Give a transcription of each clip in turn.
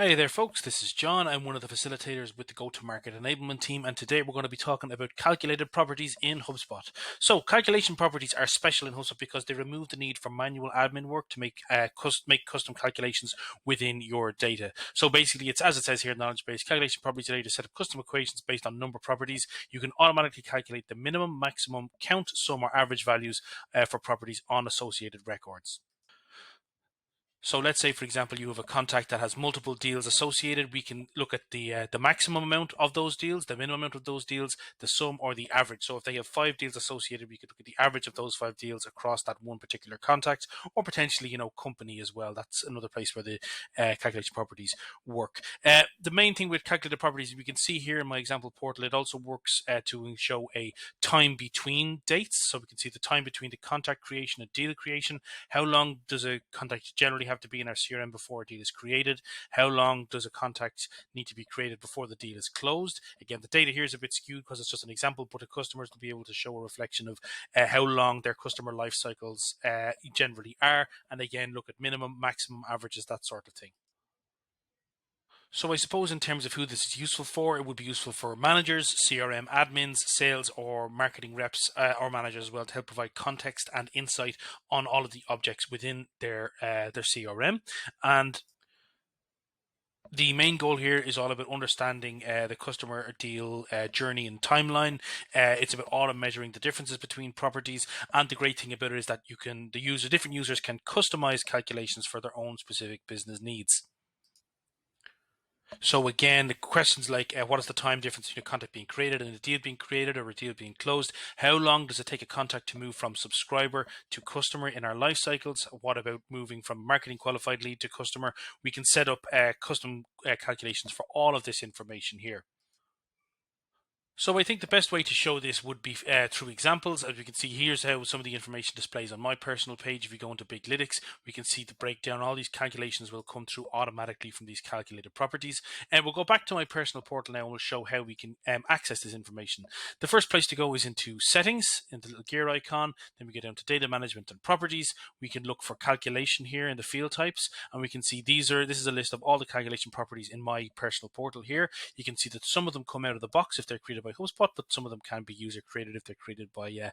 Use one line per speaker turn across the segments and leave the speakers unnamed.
Hi there folks, this is John. I'm one of the facilitators with the Go-to-Market Enablement team, and today we're going to be talking about calculated properties in HubSpot. So calculation properties are special in HubSpot because they remove the need for manual admin work to make custom calculations within your data. So basically, it's as it says here in the knowledge base, calculation properties allow you to set up custom equations based on number properties. You can automatically calculate the minimum, maximum, count, sum, or average values for properties on associated records. So let's say, for example, you have a contact that has multiple deals associated. We can look at the maximum amount of those deals, the minimum amount of those deals, the sum, or the average. So if they have 5 deals associated, we could look at the average of those 5 deals across that one particular contact, or potentially, company as well. That's another place where the calculation properties work. The main thing with calculated properties, we can see here in my example portal, it also works to show a time between dates. So we can see the time between the contact creation and deal creation. How long does a contact generally have to be in our CRM before a deal is created? How long does a contact need to be created before the deal is closed? Again, the data here is a bit skewed because it's just an example, but the customers will be able to show a reflection of how long their customer life cycles generally are, and again, look at minimum, maximum, averages, that sort of thing. So I suppose in terms of who this is useful for, it would be useful for managers, CRM admins, sales or marketing reps or managers as well, to help provide context and insight on all of the objects within their CRM. And the main goal here is all about understanding the customer deal journey and timeline. It's about auto measuring the differences between properties, and the great thing about it is that different users can customize calculations for their own specific business needs. So again, the questions like what is the time difference between a contact being created and a deal being created or a deal being closed? How long does it take a contact to move from subscriber to customer in our life cycles? What about moving from marketing qualified lead to customer? We can set up custom calculations for all of this information here. So I think the best way to show this would be through examples. As we can see, here's how some of the information displays on my personal page. If we go into Biglytics, we can see the breakdown. All these calculations will come through automatically from these calculated properties. And we'll go back to my personal portal now and we'll show how we can access this information. The first place to go is into settings, in the little gear icon. Then we get down to data management and properties. We can look for calculation here in the field types, and we can see this is a list of all the calculation properties in my personal portal here. You can see that some of them come out of the box if they're created by HubSpot, but some of them can be user created if they're created by a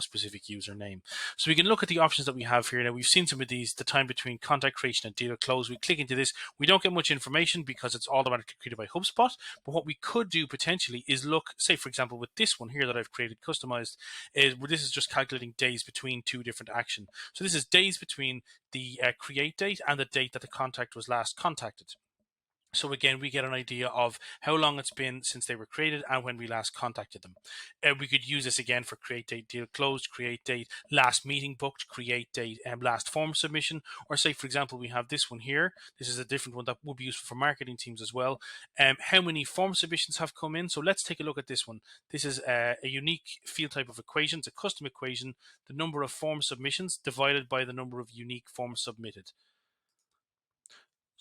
specific username. So we can look at the options that we have here. Now we've seen some of these, the time between contact creation and deal close. We click into this. We don't get much information because it's automatically created by HubSpot. But what we could do potentially is look, say for example, with this one here that I've created customized, this is just calculating days between two different action. So this is days between the create date and the date that the contact was last contacted. So again, we get an idea of how long it's been since they were created and when we last contacted them. We could use this again for create date, deal closed, create date, last meeting booked, create date, last form submission. Or say, for example, we have this one here. This is a different one that would be useful for marketing teams as well. How many form submissions have come in? So let's take a look at this one. This is a unique field type of equation. It's a custom equation. The number of form submissions divided by the number of unique forms submitted.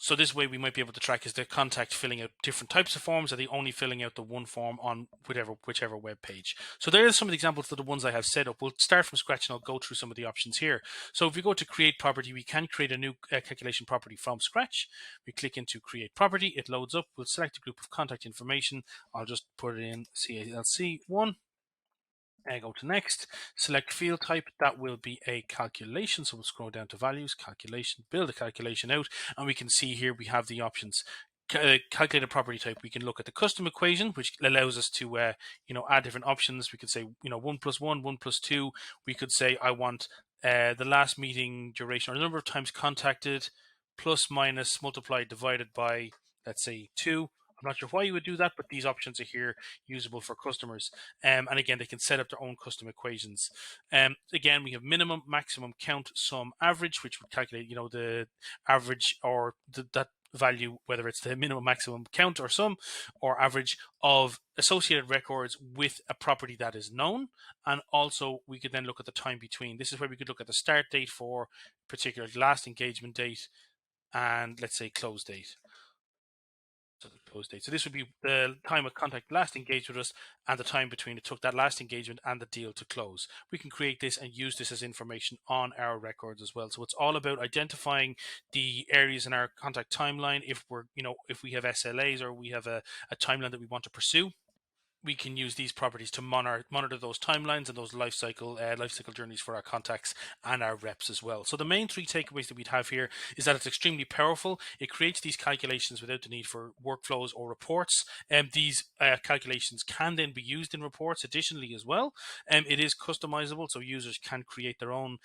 So this way we might be able to track, is the contact filling out different types of forms? Are they only filling out the one form on whichever web page? So there are some of the examples of the ones I have set up. We'll start from scratch and I'll go through some of the options here. So if we go to create property, we can create a new calculation property from scratch. We click into create property, it loads up. We'll select a group of contact information. I'll just put it in CALC1. Go to next, select field type. That will be a calculation. So we'll scroll down to values, calculation, build a calculation out, and we can see here we have the options. Calculated property type, we can look at the custom equation, which allows us to add different options. We could say 1 plus 1, 1 plus 2. We could say I want the last meeting duration or the number of times contacted plus minus multiplied divided by, let's say, 2. I'm not sure why you would do that, but these options are here usable for customers. And again, they can set up their own custom equations. Again, we have minimum, maximum, count, sum, average, which would calculate, the average or that value, whether it's the minimum, maximum, count, or sum, or average of associated records with a property that is known. And also, we could then look at the time between. This is where we could look at the start date for particular last engagement date and let's say close date. So close date. So this would be the time a contact last engaged with us and the time between it took that last engagement and the deal to close. We can create this and use this as information on our records as well. So it's all about identifying the areas in our contact timeline. If if we have SLAs or we have a timeline that we want to pursue, we can use these properties to monitor those timelines and those life cycle journeys for our contacts and our reps as well. So the main three takeaways that we'd have here is that it's extremely powerful. It creates these calculations without the need for workflows or reports. These calculations can then be used in reports additionally as well. It is customizable, so users can create their own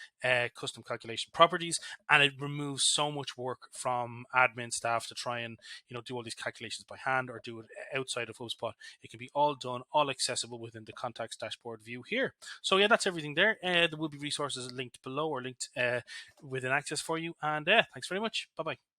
custom calculation properties, and it removes so much work from admin staff to try and do all these calculations by hand or do it outside of HubSpot. It can be all done, all accessible within the contacts dashboard view here. So yeah, that's everything there. There will be resources linked below or linked within access for you. And thanks very much. Bye-bye.